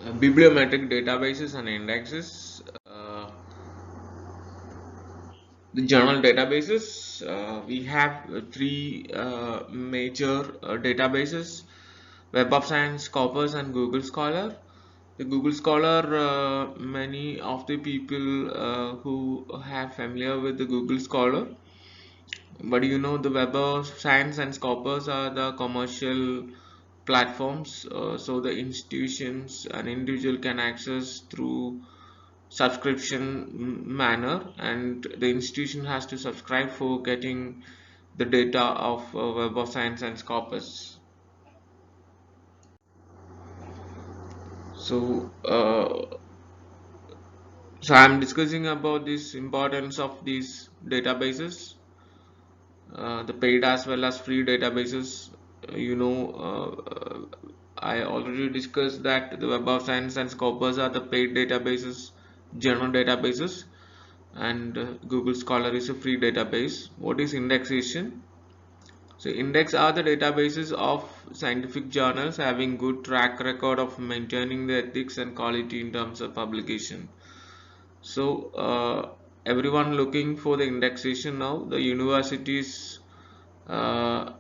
Bibliometric databases and indexes. The journal databases, we have three major databases: Web of Science, Scopus, and Google Scholar. The Google Scholar, many of the people who have familiar with the Google Scholar, but the Web of Science and Scopus are the commercial platforms, so the institutions and individual can access through subscription manner, and the institution has to subscribe for getting the data of Web of Science and Scopus. So I'm discussing about this importance of these databases, the paid as well as free databases. I already discussed that the Web of Science and Scopus are the paid databases, general databases, and Google Scholar is a free database. What is indexation? So index are the databases of scientific journals having good track record of maintaining the ethics and quality in terms of publication. So everyone looking for the indexation now, the universities uh,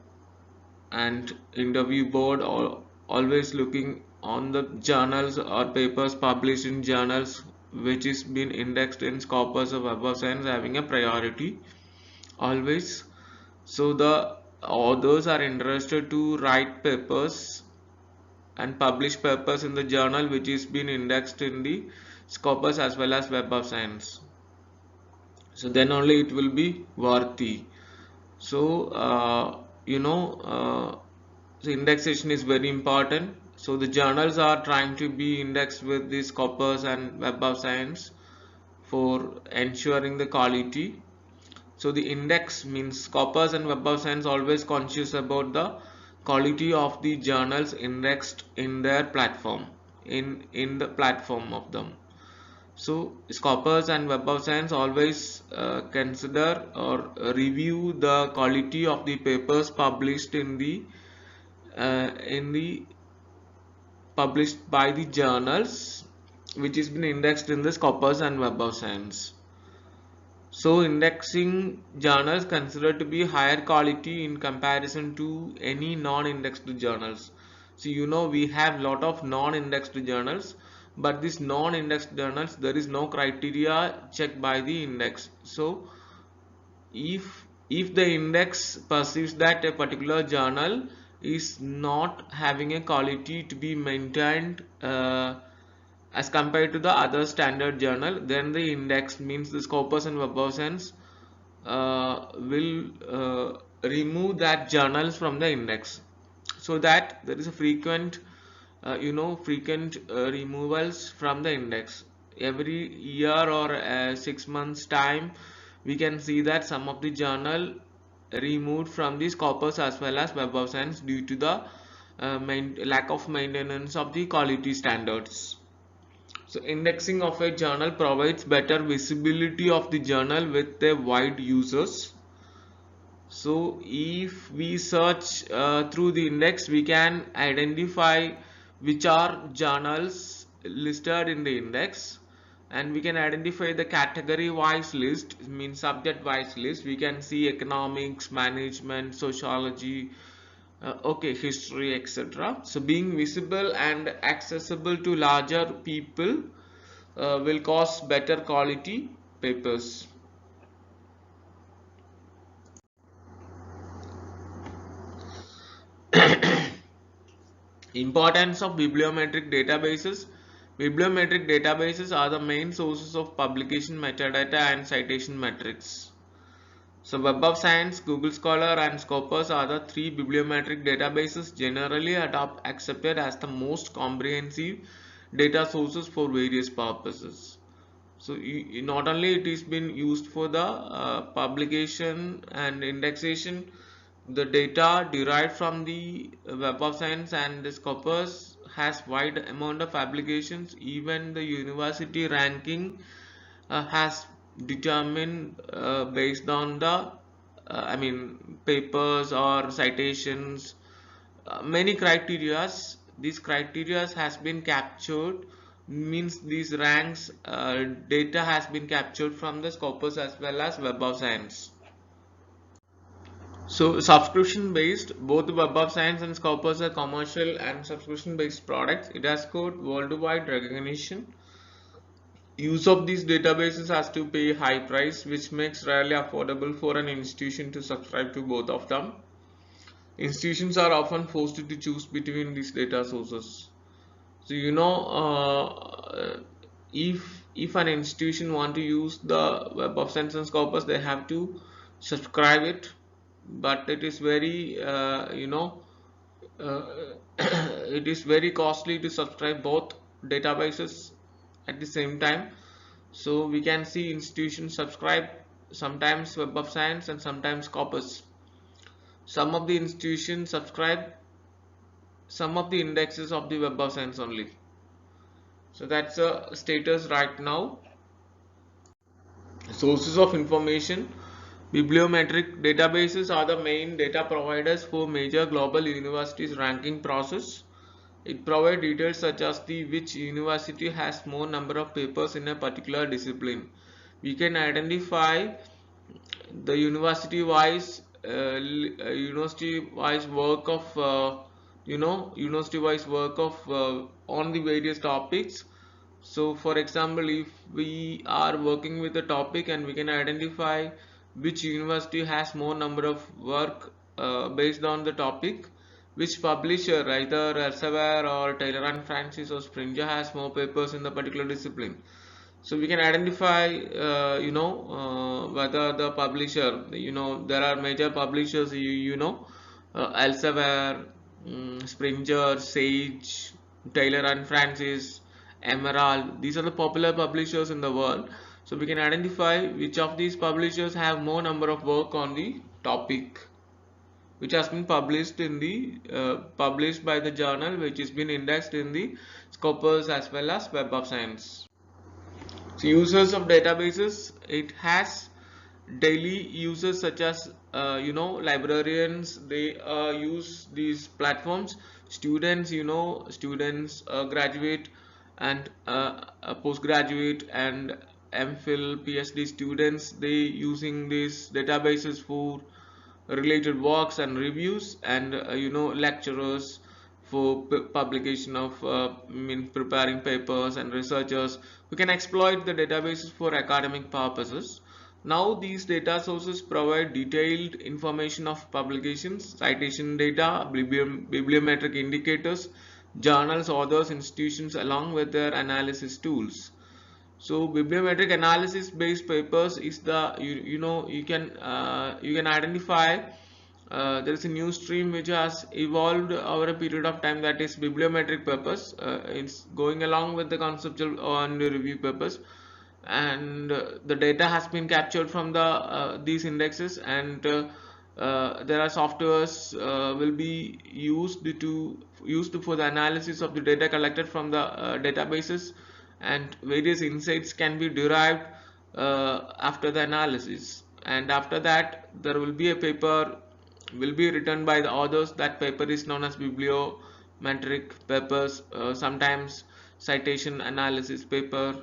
and interview board are always looking on the journals or papers published in journals which is been indexed in Scopus or Web of Science having a priority always. So the authors are interested to write papers and publish papers in the journal which is been indexed in the Scopus as well as Web of Science. So then only it will be worthy. So so indexation is very important. So the journals are trying to be indexed with the Scopus and Web of Science for ensuring the quality. So the index means Scopus and Web of Science always conscious about the quality of the journals indexed in their platform, in the platform of them. So Scopus and Web of Science always consider or review the quality of the papers published in the published by the journals which has been indexed in the Scopus and Web of Science. So indexing journals considered to be higher quality in comparison to any non-indexed journals. So we have lot of non-indexed journals, but these non-indexed journals there is no criteria checked by the index. So if the index perceives that a particular journal is not having a quality to be maintained as compared to the other standard journal, then the index means the Scopus and Web of Science will remove that journals from the index, so that there is a frequent removals from the index every year or 6 months time. We can see that some of the journal removed from the Scopus as well as Web of Science due to the lack of maintenance of the quality standards. So indexing of a journal provides better visibility of the journal with a wide users. So if we search through the index, we can identify which are journals listed in the index, and we can identify the category wise list, means subject wise list. We can see economics, management, sociology, okay, history, etc. So being visible and accessible to larger people will cause better quality papers. Importance of bibliometric databases. Bibliometric databases are the main sources of publication metadata and citation metrics. So Web of Science, Google Scholar and Scopus are the three bibliometric databases generally accepted as the most comprehensive data sources for various purposes. So not only it is been used for the publication and indexation, the data derived from the Web of Science and the Scopus has wide amount of applications. Even the university ranking has determined based on the I mean papers or citations, many criterias. these criteria has been captured, means these ranks data has been captured from the Scopus as well as Web of Science. So subscription based, both Web of Science and Scopus are commercial and subscription based products. It has got worldwide recognition. Use of these databases has to pay high price, which makes rarely affordable for an institution to subscribe to both of them. Institutions are often forced to choose between these data sources. So if an institution want to use the Web of Science and Scopus, they have to subscribe it, but it is very uh, it is very costly to subscribe both databases at the same time. So we can see institutions subscribe sometimes Web of Science and sometimes Scopus. Some of the institutions subscribe some of the indexes of the Web of Science only. So that's a status right now. Sources of information. Bibliometric databases are the main data providers for major global universities ranking process. It provides details such as which university has more number of papers in a particular discipline. We can identify the university-wise work of university-wise work of on the various topics. So for example, if we are working with a topic and we can identify which university has more number of work based on the topic, which publisher, either Elsevier or Taylor and Francis or Springer, has more papers in the particular discipline. So we can identify whether the publisher, there are major publishers, Elsevier, Springer, Sage, Taylor and Francis, Emerald. These are the popular publishers in the world. So we can identify which of these publishers have more number of work on the topic, which has been published in the published by the journal, which has been indexed in the Scopus as well as Web of Science. So users of databases, it has daily users such as librarians. They use these platforms. Students, graduate and postgraduate and MPhil, PhD students, they using these databases for related works and reviews, and lecturers for publication of preparing papers, and researchers who can exploit the databases for academic purposes. Now these data sources provide detailed information of publications, citation data, bibliometric indicators, journals, authors, institutions, along with their analysis tools. So bibliometric analysis based papers is the you can identify there is a new stream which has evolved over a period of time, that is bibliometric papers. It's going along with the conceptual and review papers, and the data has been captured from the these indexes, and there are softwares will be used for the analysis of the data collected from the databases, and various insights can be derived after the analysis. And after that, there will be a paper will be written by the authors. That paper is known as bibliometric papers, sometimes citation analysis paper,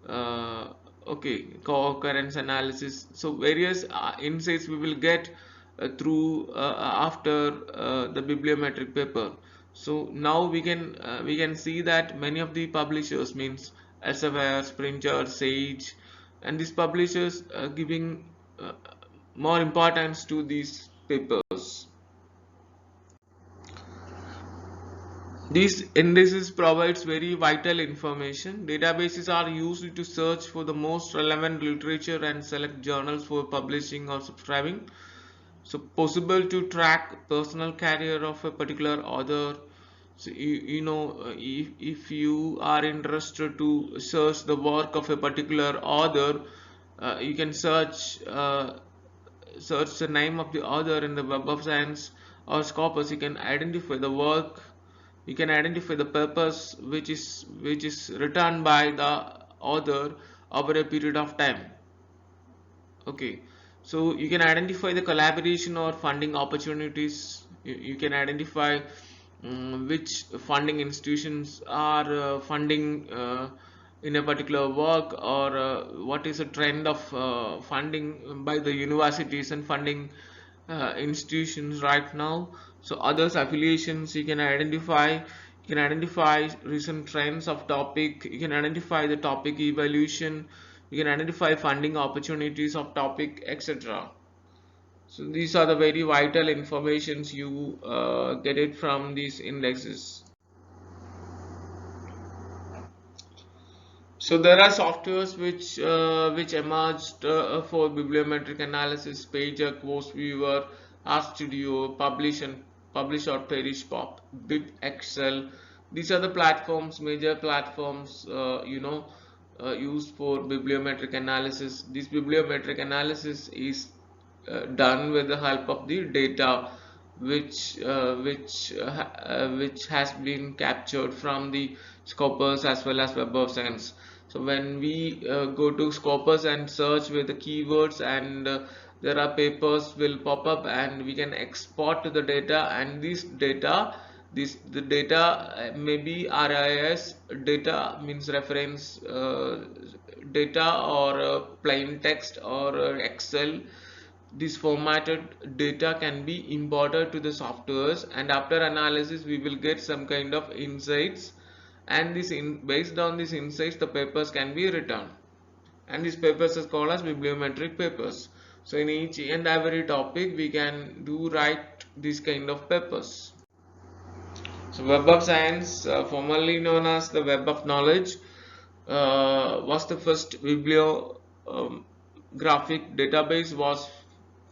co-occurrence analysis. So various insights we will get through after the bibliometric paper. So now we can see that many of the publishers, means Elsevier, Springer, Sage, and these publishers giving more importance to these papers. These indices provides very vital information. Databases are used to search for the most relevant literature and select journals for publishing or subscribing. So possible to track personal career of a particular author. So if you are interested to search the work of a particular author, you can search the name of the author in the Web of Science or Scopus. You can identify the work, you can identify the purpose which is written by the author over a period of time. Okay, so you can identify the collaboration or funding opportunities. You can identify which funding institutions are funding in a particular work, or what is a trend of funding by the universities and funding institutions right now. So others affiliations you can identify. You can identify recent trends of topic. You can identify the topic evaluation. You can identify funding opportunities of topic, etc. So these are the very vital informations you get it from these indexes. So there are softwares which emerged for bibliometric analysis: Pager, Course Viewer, RStudio, Publish or Perish Pop, BibExcel. These are the platforms, major platforms, used for bibliometric analysis. This bibliometric analysis is done with the help of the data which has been captured from the Scopus as well as Web of Science. So when we go to Scopus and search with the keywords, and there are papers will pop up, and we can export to the data, and the data may be RIS data, means reference data, or plain text, or Excel. This formatted data can be imported to the softwares, and after analysis we will get some kind of insights, and based on these insights the papers can be written, and these papers is called as bibliometric papers. So in each and every topic we can write these kind of papers. So Web of Science, formerly known as the Web of Knowledge, was the first bibliographic database. Was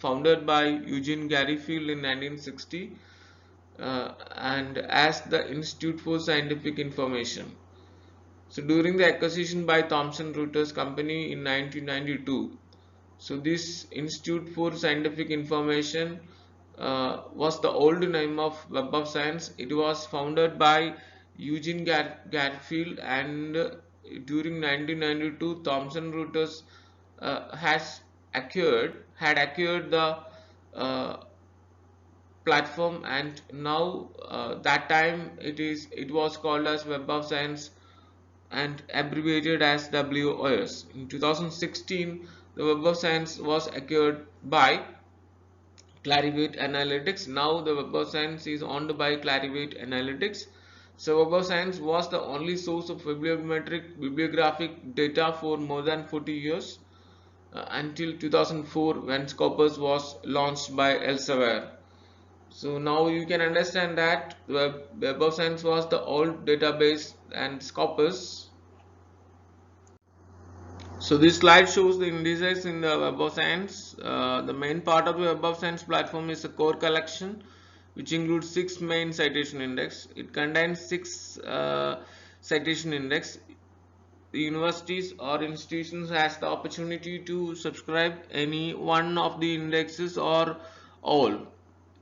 founded by Eugene Garfield in 1960, and as the Institute for Scientific Information. So during the acquisition by Thomson Reuters Company in 1992, so this Institute for Scientific Information was the old name of Web of Science. It was founded by Eugene Garfield, and during 1992 Thomson Reuters had acquired the platform, and now that time it was called as Web of Science and abbreviated as WOS. In 2016 the Web of Science was acquired by Clarivate Analytics. Now the Web of Science is owned by Clarivate Analytics. So Web of Science was the only source of bibliographic data for more than 40 years, until 2004 when Scopus was launched by Elsevier. So now you can understand that Web of Science was the old database and Scopus. So this slide shows the indices in the Web of Science. The main part of the Web of Science platform is the core collection, which includes 6 main citation index. It contains 6 citation index. The universities or institutions has the opportunity to subscribe any one of the indexes or all.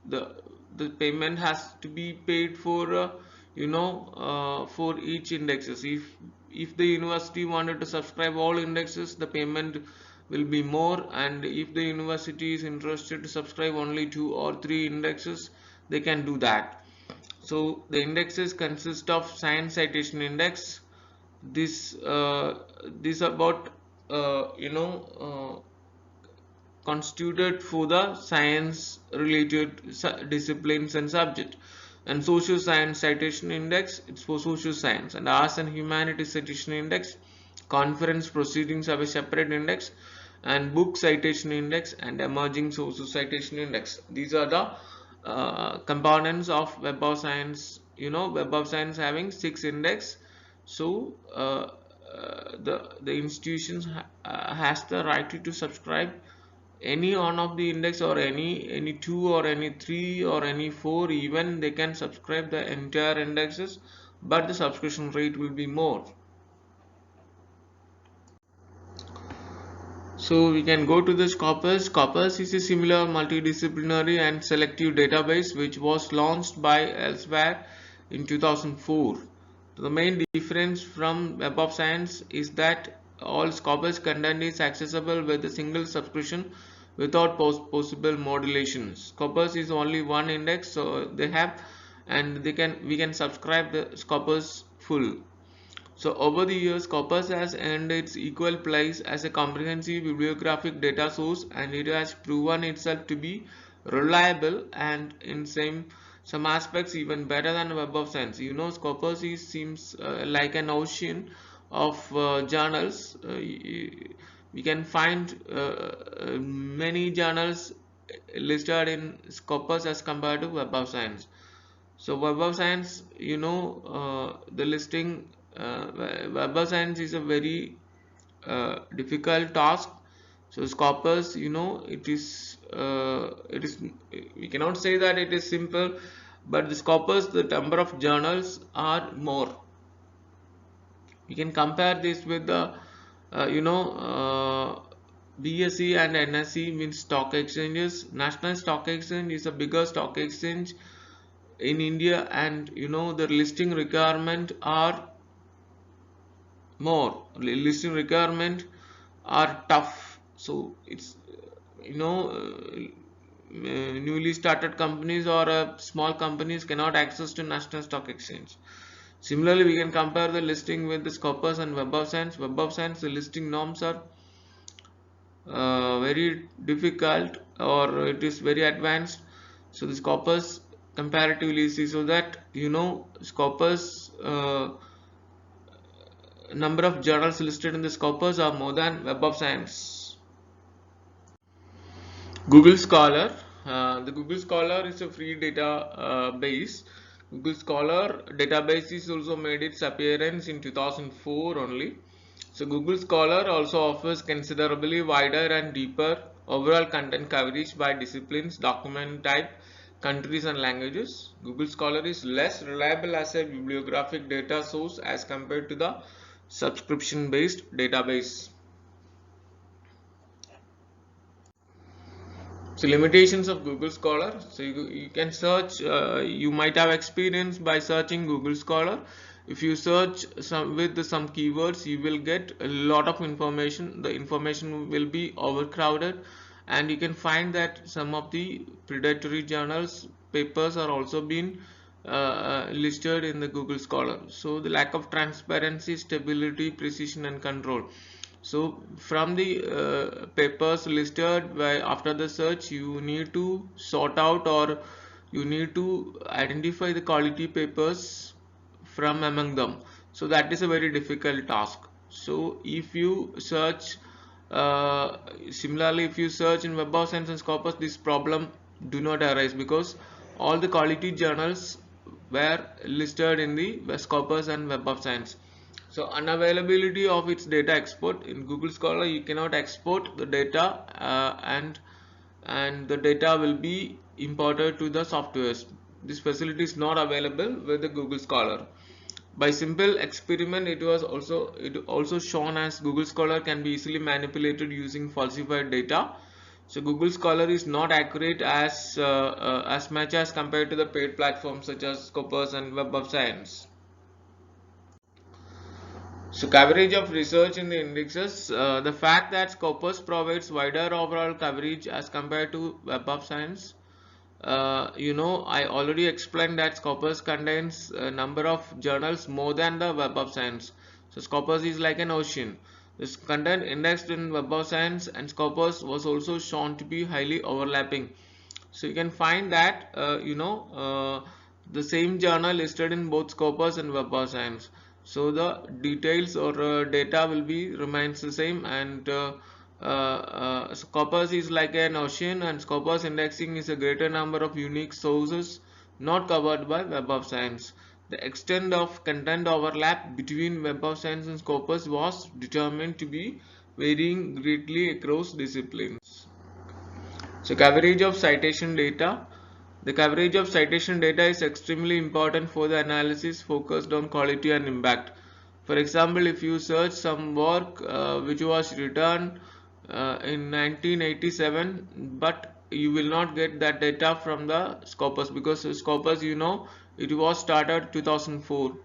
The payment has to be paid for for each indexes. If the university wanted to subscribe all indexes, the payment will be more, and if the university is interested to subscribe only 2 or 3 indexes, they can do that. So the indexes consist of Science Citation Index. This about constituted for the science related disciplines and subject, and Social Science Citation Index, it's for social science, and Arts and Humanities Citation Index. Conference proceedings have a separate index, and Book Citation Index and Emerging Sources Citation Index. These are the components of Web of Science. Web of Science having 6 index. So the institutions has the right to subscribe any one of the index, or any 2 or any 3 or any 4, even they can subscribe the entire indexes, but the subscription rate will be more. So we can go to the Scopus. Scopus is a similar multidisciplinary and selective database which was launched by Elsevier in 2004. The main difference from Web of Science is that all Scopus content is accessible with a single subscription without possible modulations. Scopus is only one index, so they have and we can subscribe the Scopus full. So over the years, Scopus has earned its equal place as a comprehensive bibliographic data source, and it has proven itself to be reliable and in some aspects even better than Web of Science. You know, Scopus seems like an ocean of journals. We can find many journals listed in Scopus as compared to Web of Science. So Web of Science, you know, the listing, Web of Science is a very difficult task. So Scopus, you know, it is, we cannot say that it is simple, but the Scopus, the number of journals are more. We can compare this with the, you know, BSE and NSE means stock exchanges. National Stock Exchange is a bigger stock exchange in India, and you know the listing requirement are more. Listing requirement are tough. So it's, you know, newly started companies or small companies cannot access to National Stock Exchange. Similarly, we can compare the listing with the Scopus and Web of Science. Web of Science, the listing norms are very difficult, or it is very advanced. So the Scopus comparatively easy, so that you know Scopus number of journals listed in the Scopus are more than Web of Science. Google Scholar, the Google Scholar is a free data base. Google Scholar database is also made its appearance in 2004 only. So Google Scholar also offers considerably wider and deeper overall content coverage by disciplines, document type, countries and languages. Google Scholar is less reliable as a bibliographic data source as compared to the subscription based database. So limitations of Google Scholar. So you can search, you might have experience by searching Google Scholar. If you search with some keywords, you will get a lot of information. The information will be overcrowded, and you can find that some of the predatory journals papers are also being listed in the Google Scholar. So the lack of transparency, stability, precision and control. So from the papers listed after the search, you need to sort out, or you need to identify the quality papers from among them. So that is a very difficult task. So if you search similarly, if you search in Web of Science and Scopus, this problem do not arise, because all the quality journals were listed in the Scopus and Web of Science. So unavailability of its data export in Google Scholar, you cannot export the data, and the data will be imported to the softwares. This facility is not available with the Google Scholar. By simple experiment, it also shown as Google Scholar can be easily manipulated using falsified data. So Google Scholar is not accurate as much as compared to the paid platforms such as Scopus and Web of Science. So coverage of research in the indexes, the fact that Scopus provides wider overall coverage as compared to Web of Science. You know, I already explained that Scopus contains a number of journals more than the Web of Science. So Scopus is like an ocean. This content indexed in Web of Science and Scopus was also shown to be highly overlapping. So you can find that the same journal listed in both Scopus and Web of Science. So the details or data will be remains the same, and Scopus is like an ocean, and Scopus indexing is a greater number of unique sources not covered by Web of Science. The extent of content overlap between Web of Science and Scopus was determined to be varying greatly across disciplines. So coverage of citation data. The coverage of citation data is extremely important for the analysis focused on quality and impact. For example, if you search some work which was written in 1987, but you will not get that data from the Scopus, because Scopus, you know, it was started 2004,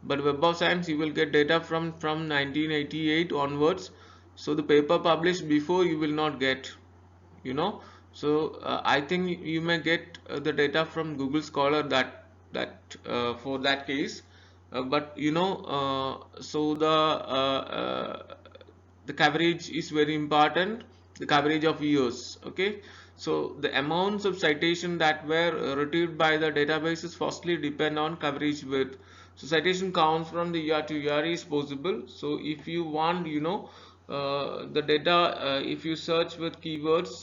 but Web of Science you will get data from 1988 onwards. So the paper published before you will not get, you know. So I think you may get the data from Google Scholar, that that for that case. But you know, so the coverage is very important, the coverage of years. Okay, so the amounts of citation that were retrieved by the databases firstly depend on coverage width. So citation counts from the year to year is possible. So if you want, you know, the data, if you search with keywords,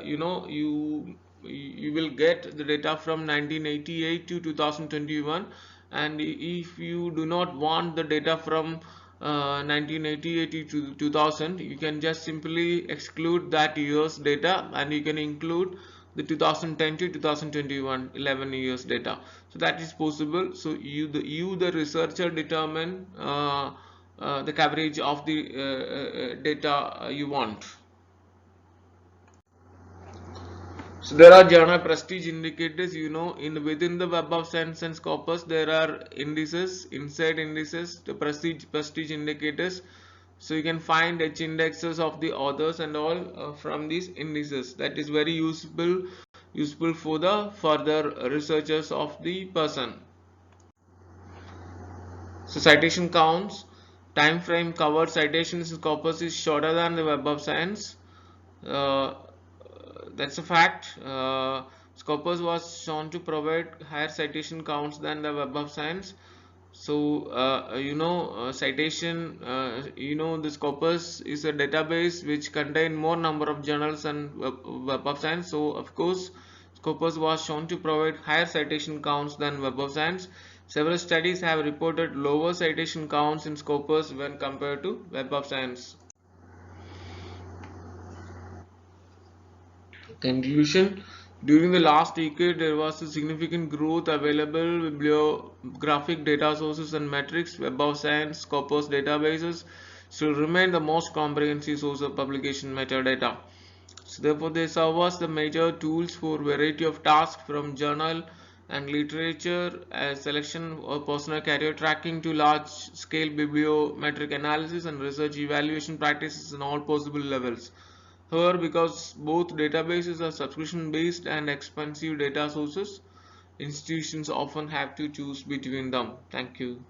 you know, you will get the data from 1988 to 2021, and if you do not want the data from 1988 to 2000, you can just simply exclude that year's data, and you can include the 2010 to 2021 11 years data. So that is possible. So the researcher determine the coverage of the data you want. So there are journal prestige indicators, you know, within the Web of Science and Scopus there are indices, inside indices, the prestige indicators. So you can find H indexes of the authors and all from these indices. That is very useful for the further researchers of the person. So citation counts, time frame covered citations in Scopus is shorter than the Web of Science. Uh, that's a fact. Scopus was shown to provide higher citation counts than the Web of Science. So you know, citation, you know, the Scopus is a database which contain more number of journals and Web of Science. So of course Scopus was shown to provide higher citation counts than Web of Science. Several studies have reported lower citation counts in Scopus when compared to Web of Science. Conclusion: during the last decade, there was a significant growth available bibliographic data sources and metrics. Web of Science, Scopus databases still remain the most comprehensive source of publication metadata. So therefore, they serve as the major tools for variety of tasks, from journal and literature selection or personal career tracking to large-scale bibliometric analysis and research evaluation practices in all possible levels. However, because both databases are subscription-based and expensive data sources, institutions often have to choose between them. Thank you.